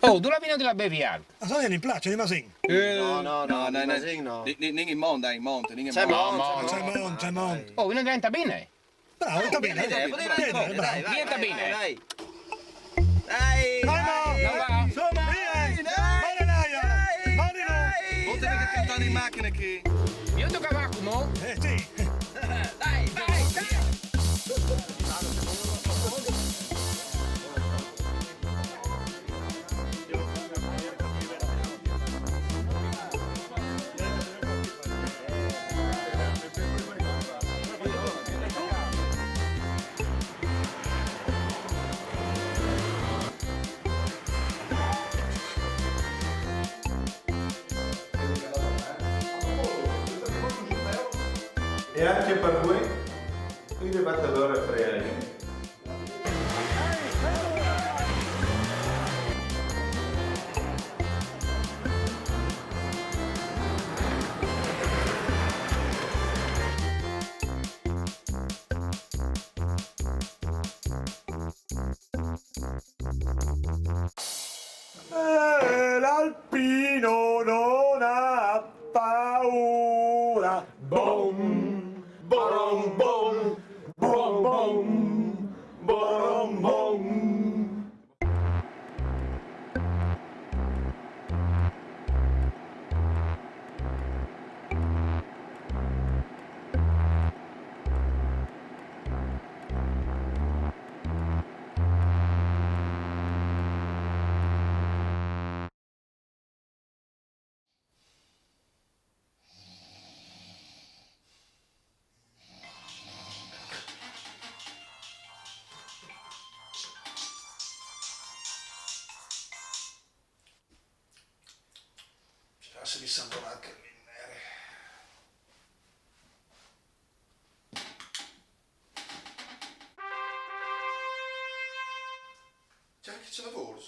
Oh, tu la vino della bevi alta. Ma sono in place, di Masin. No, Masin no. Non in monte, in monte. C'è C'è Mon. Oh, viene diventa bene. Bravo, sta bene. Dai, Bravo. Diventa bene. Dai. Vai, Non va? Potevi che ti stanno in macchina che... Io tocca vacuum? Sì. Dai. E anche per voi, qui dovete allora fare. L'alpino non ha paura. Bom, bom, bom, bom, bom, bom, bom. Ci di Sant'Onà che minere. Già che ce lavoro,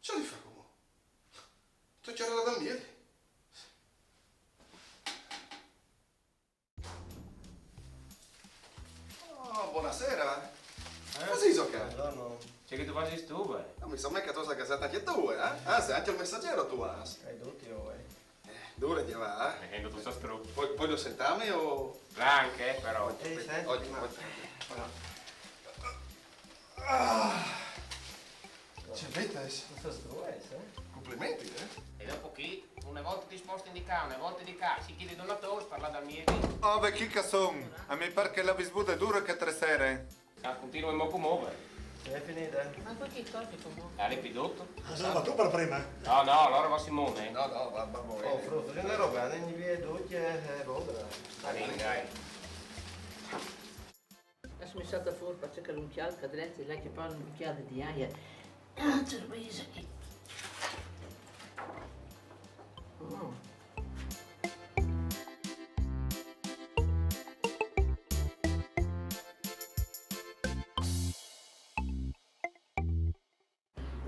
ce li fa come? Tu c'era la dammiete? Oh, buonasera. Così so che? C'è che tu facci tu, beh. Non mi sa mai che tu sei casata anche tu, eh? Ah, sei anche il messaggero tu, Tutti voi. Dura ti va, eh? Che tu sto strutto. Poi lo sentiamo o... Anche, però. Oggi. Ci avete? Complimenti, eh? E dopo chi? Una volta ti sposti di qua, una volta di qua. Si chiede donatore, parla dal mio. Oh, beh, chi son? A me pare che la visvuta è dura che 3 sere. Ah, continua in moco muovere. È finita? Ma poi che cosa come? Hai pidotto? Ma tu per prima? No, allora va Simone. No, va bene. Oh, frutto, che ne roba, ne vi tutti e roba. Dai. Adesso mi è stata furba, c'è che un chiaro cadrezzi, lei che parla un cucchiaio di aia. Cervese.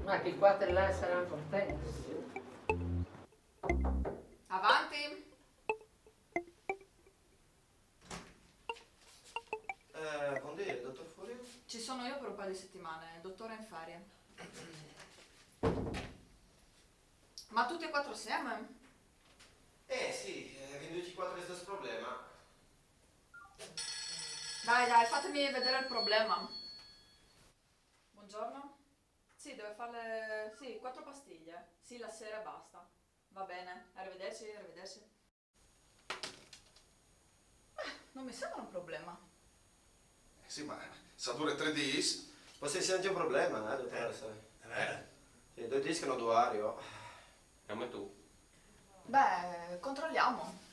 Ma che qua te là saranno contenti. Avanti! Buongiorno, dottor Furio? Ci sono io per un paio di settimane, il dottore è in ferie. Ma tutti e quattro assieme? Sì, venduti 4 è questo problema. Dai, fatemi vedere il problema. Buongiorno? Sì, deve farle... sì, 4 pastiglie. Sì, la sera e basta. Va bene, arrivederci. Non mi sembra un problema. Sì, ma sa dure 3 dis. Posso essere anche un problema, dottoressa? Sì, 2 dischi hanno duario. Come tu. Beh, controlliamo.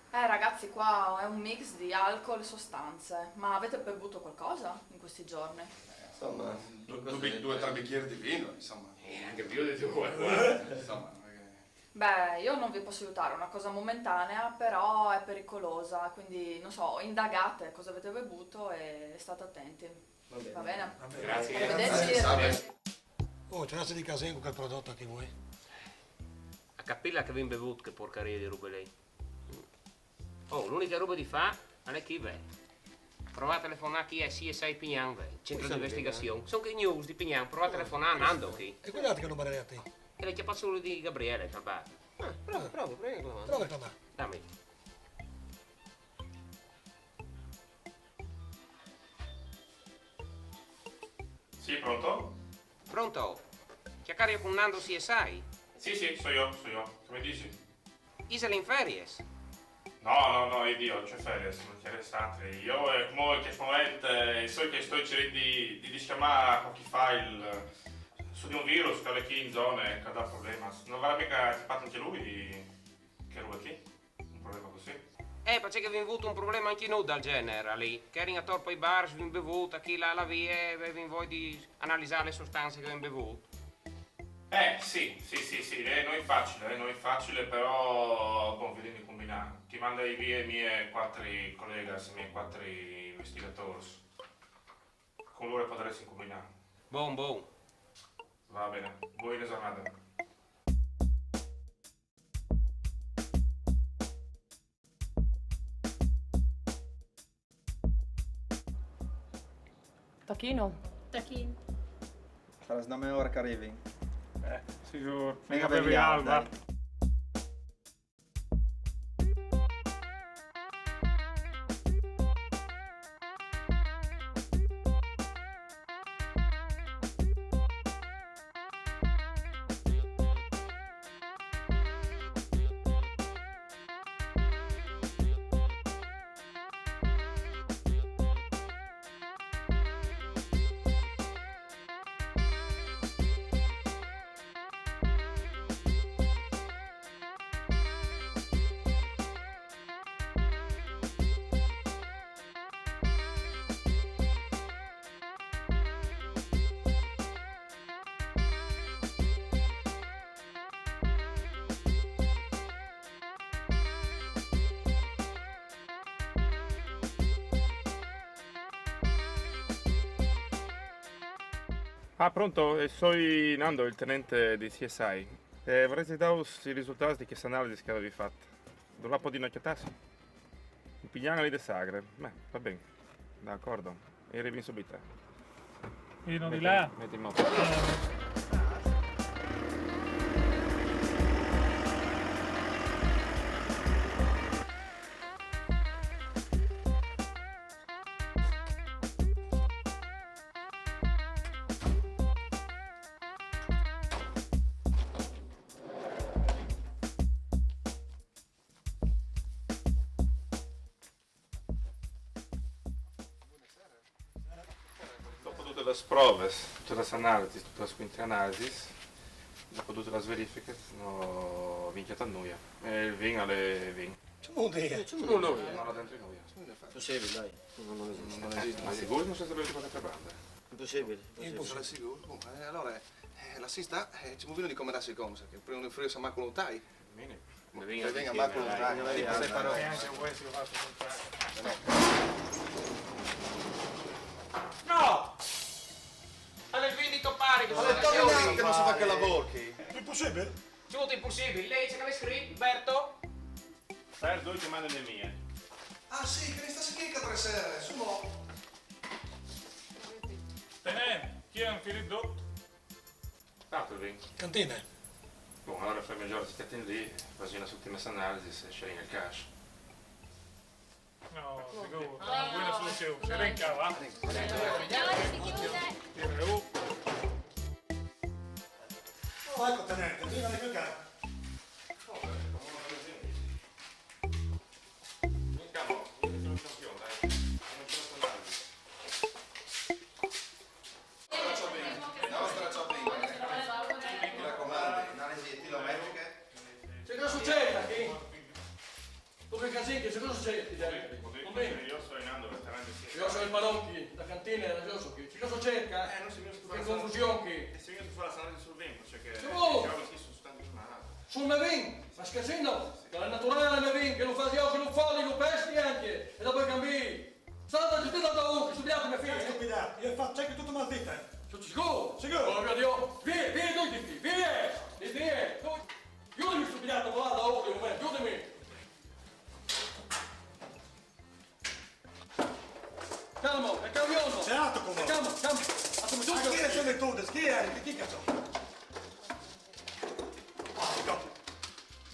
Ragazzi, qua è un mix di alcol e sostanze. Ma avete bevuto qualcosa in questi giorni? Insomma, 2 o 3 bicchieri di vino, insomma. Anche più di 2. Insomma, Beh, io non vi posso aiutare, è una cosa momentanea, però è pericolosa, quindi non so, indagate cosa avete bevuto e state attenti. Va bene? Grazie. Arrivederci. Oh, c'è di casino con quel prodotto che vuoi. A capilla che vi bevuto che porcaria di roba lei. Oh, l'unica roba di fa non è chi è. Provate a telefonare chi è CSI Pignan, centro di investigazione. Sono che news di Pignan, provate a telefonare a Nando qui. E quell'altro che non mi a te? E le chiappazzuole di Gabriele, Calbati. Prova, prego. Prova a chiamare. Dammi. Sì, pronto? Pronto? Chiacchiere con Nando CSI? Sì, so io. Come dici? Isole in ferias? No, Dio, c'è ferie, sono interessante. Io, come in questo momento, so che sto cercando di schiamare qualche file su di un virus che è qui in zone che dà problema. Non avrà mica fatto anche lui che ruba qui? Un problema così? Perché abbiamo avuto un problema anche noi del genere lì. Che eri a torpo ai bar, abbiamo bevuto, chi là la via e avevamo voglia di analizzare le sostanze che abbiamo bevuto. Sì, non è facile, però, vediamo di combinare. Ti mando via i miei 4 colleghi, i miei 4 investigatori. Con loro potresti combinare. Buon. Va bene, buona giornata. Tachino. Sarà da me ora che arrivi. Sicuro. Mega beviamo, dai. Ah, pronto? Sono Nando, il tenente di CSI. Vorrei dare i risultati di questa analisi che avevi fatto. Dopo di un'occhiatazza? Un pigliano lì di Sagre. Beh, va bene. D'accordo. E arrivi subito. E non di là? Metti in moto. Tutte le prove, tutte le analisi, tutte le quinte analisi, dopo tutte le verifiche, no, vincita a noi. E il vino alle vin. Non dire. Non la dentro in noi. Impossibile, dai. Non esiste. Ma sicuro non si sarebbe di contrabbanda? Impossibile. Impossibile, sicuro. Allora, la si sta, ci muovono di come darsi come, che prendono il frio a macchia non tai. Bene. Venga a macchia non tai, non è di parole. No! Alle vini di toppare che Ma le toglie che non si fa che lavoro qui. Impossibile? Tutto impossibile. Lei c'è che l'hai scritto, Berto? Per due ti mando le mie. Ah sì, che ne sta schicca 3 sere, su no. Tenente, chi è un figlio? Tanto il vino. Cantina. Buon, allora fai meglio di stare lì, fai una ultima analisi e scegli il cash. No, sicuro. Una buona soluzione. Se venga, va? Oh, ecco tenente, prima di giocare. Io sono il Panocchi, la cantina, la Giosso qui. Che cosa cerca? Non si viene che confusione qui. E si viene su fare la sanare sul vento, cioè che sul Mevin, ma scherzino, che è naturale Mevin, che lo fa io, che lo fa, lo pesti anche, e dopo cambi. State gestita da uno, studiate mia figlia. Stupidato, io faccio che tutto mal dite. Sono sicuro? Sicuro? Oh mio Dio, via, dite, via. Chiudimi stupidato, va da ora, un momento, chiudimi. Chi sono le tue? Chi è? Chi cazzo?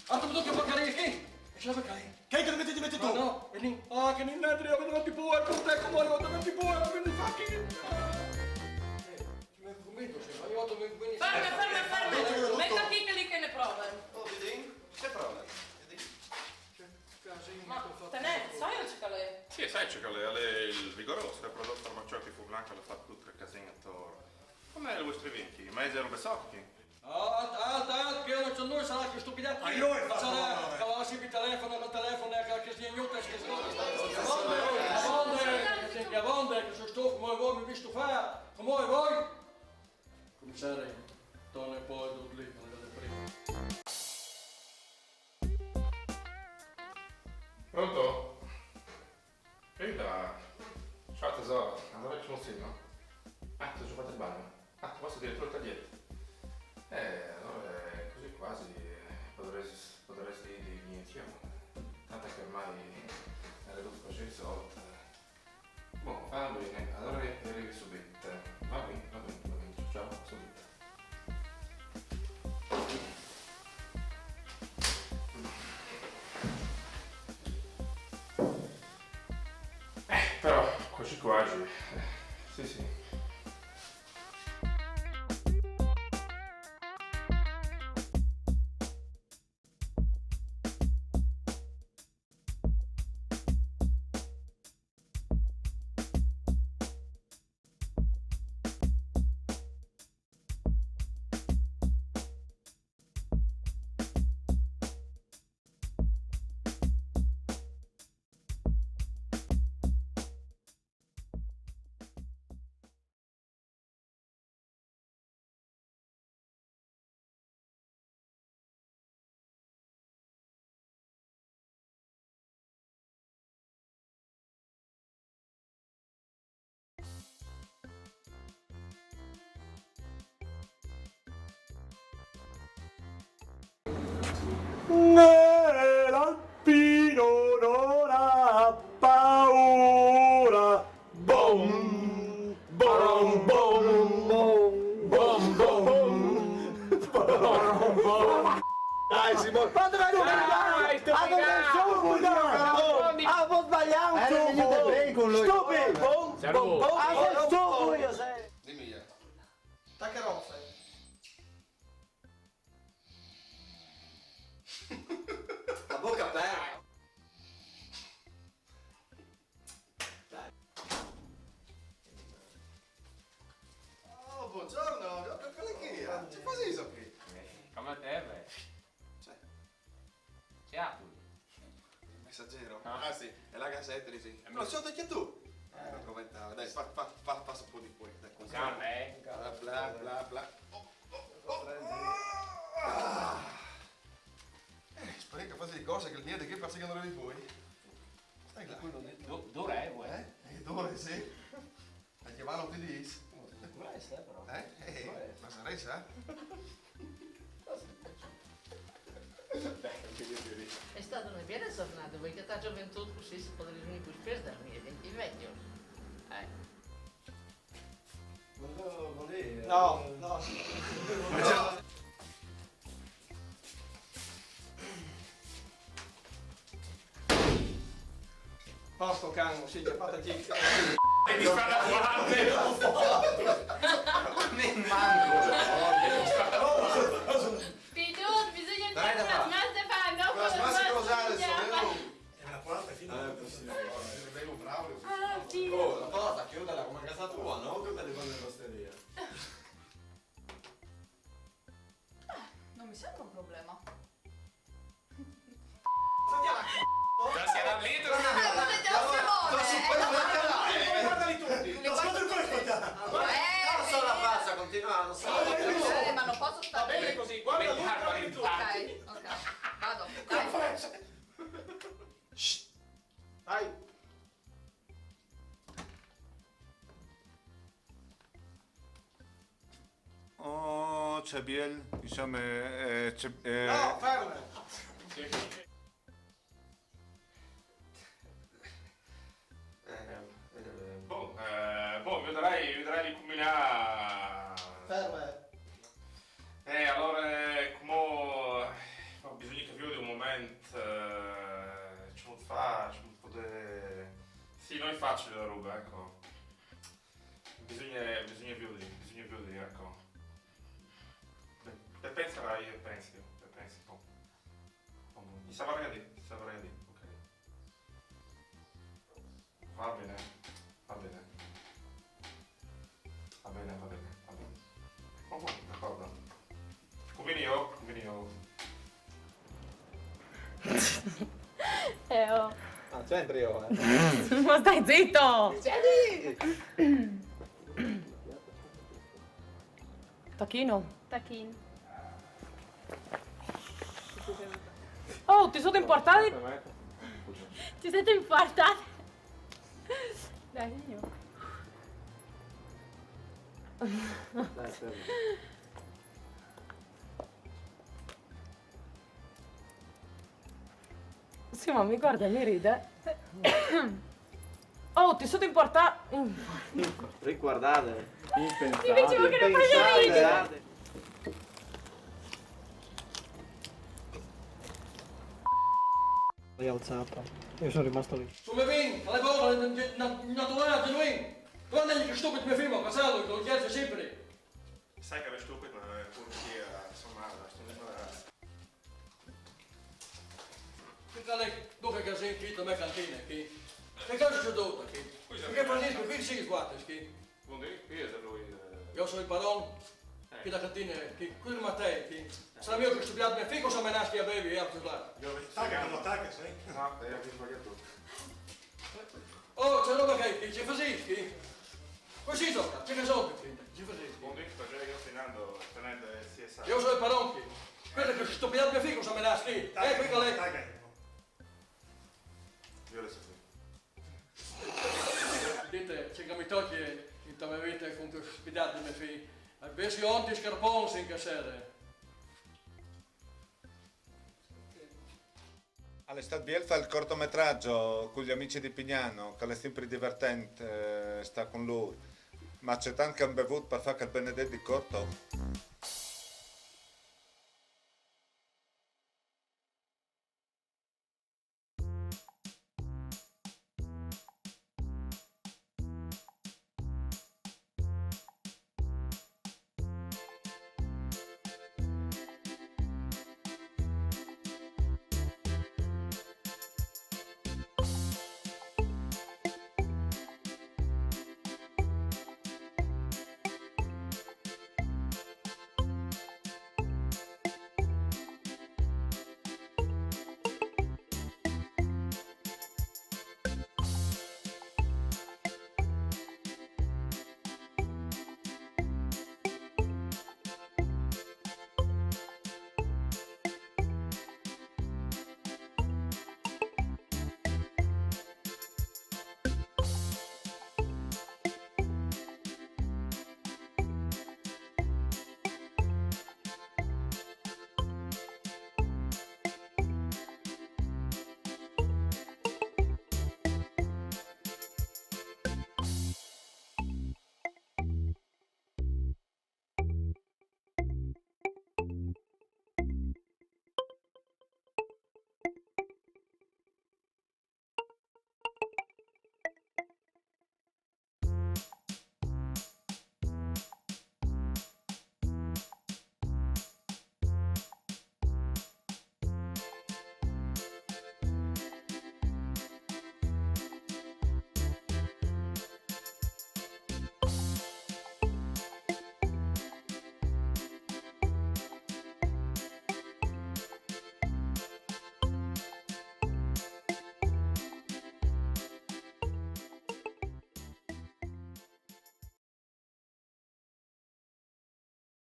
Anche tu che porca lì? Ce la porca lì? Che hai che metti tu? No, e lì. Ah, che non è io vedo ti può, con te come io vedo ti può, quindi fucking. Ferme. Metta piccoli che ne provano. Oh, vedi? Che prova? Ma Tenente, sai il cicalè? Sì, sai, c'è che lei il vigoroso, il prodotto farmaceutico blanco, l'ha fatto tutte le casine attorno. Come le vostre vinchi? Ma erano besocchi? Alta, che non c'è noi, sarà che stupidato. Ma io ho fatto sarà che la si il telefono, che si ignote, che si a vonde, che sono stufo, come voi mi visto fare, come voi. Commissari, torna poi tutto lì, non è prima. Pronto? Eita, ciao tesoro, allora c'è un segno? Ah, ti ho fatto il bagno? Ah, ti posso dire tutto il taglietto? Allora così quasi potresti dirgli insieme. Tanto che ormai è tutto così risolto. Boh, va bene, allora arrivi subito. Va bene, ciao, subito. Però, così quasi. Sì. L'alpino non ha paura. Bom, bom, bom, bom, bom, bom, bom. Dai Simone, ma dove vai? Ah, può sbagliare un tubo. Stupido. Bom, bom, bom. Ah, sei stupido io sei. Dimmi, Taccaroffe. La bocca aperta. Oh, buongiorno, colleghi, c'è così qui. Come te, beh? C'è Apple. Messaggero? Ah sì, è la gazzetta lì sì. Ma lo so anche tu. Non commentare, dai, passa un po' di qui. Dai, così. Bla bla. Spero che fate di cose che il niente che perseguono di voi. Stai là. Dove è, vuoi? Dove sì? La chiamano ti dici? Però. Ma sarei sa? È stata una bella giornata, voi che la gioventù così si potrebbe venire più spesso da me, diventi vecchio. No. Posto cango, sì, già fatta giù. E mi fa la guardia! Ne manco! Pidut, bisogna Dai, dire da la Stefano, Ma si può usare il chiama. È una quarta fino a Bello bravo. Ah, Dio. Oh, la porta, chiudela come a casa tua, no? Che me le fanno in osteria. Non mi sembra un problema. Ma si era lì, guardali tutti. Ascolta questo. Non so la faccia, continua, non so. Ma non posso stare Va bene così, guarda lui, guarda tu. Ok, vado. Dai. Dai. Oh, c'è Biel, diciamo, c'è... No, fermo. Boh, vedrai di combinare facile la ruba, ecco. Bisogna più di, ecco. Penserai e pensi un po'. Gli saprei di, ok. Va bene. Oh, d'accordo. Convenio. Oh. Ah, c'entri io, Ma stai zitto! Tacchino. Oh, ti sono importati? Ti siete importati? Dai, io. Sì, ma mi guarda e mi ride. Oh, ti sono importati? Riguardate. Ti dicevo che non facevi ridere. Rialzata. Io sono rimasto lì. Come vin, alle volte, naturale, genuino. Non è che stupido mi firmo, casato, lo chiedo sempre. Sai che ero stupido, ma pure insomma, sto imparando. Perché dove casino qui, da me cantina qui. Che cosa c'è dovuto qui? Perché Francisco, qui si guarda qui. Buondì, qui è da lui. Io sono il padrone, qui da cantina, qui Matteo, qui. Sarà mio che ho studiato mio figlio, se me nasci a bevi e altro là. Tagga, non tagga, sai? No, avevo sbagliato. Oh, c'è roba che ci fai qui. Così gioca, c'è che soldi qui, ci fai. Buondì, sto già io tenendo CSI. Io sono il padrone qui. Quello che ho studiato mio figlio, se me nasci qui. Qui con lei. Io adesso sì. Dite, c'è che mi toglie in tua vita con che ho studiato mio figlio. Avessi onti scarponi in casere. All'estate Biel fa il cortometraggio con gli amici di Pignano, che è sempre divertente, sta con lui. Ma c'è tanto che hanno bevuto per fare che il Benedetto di corto.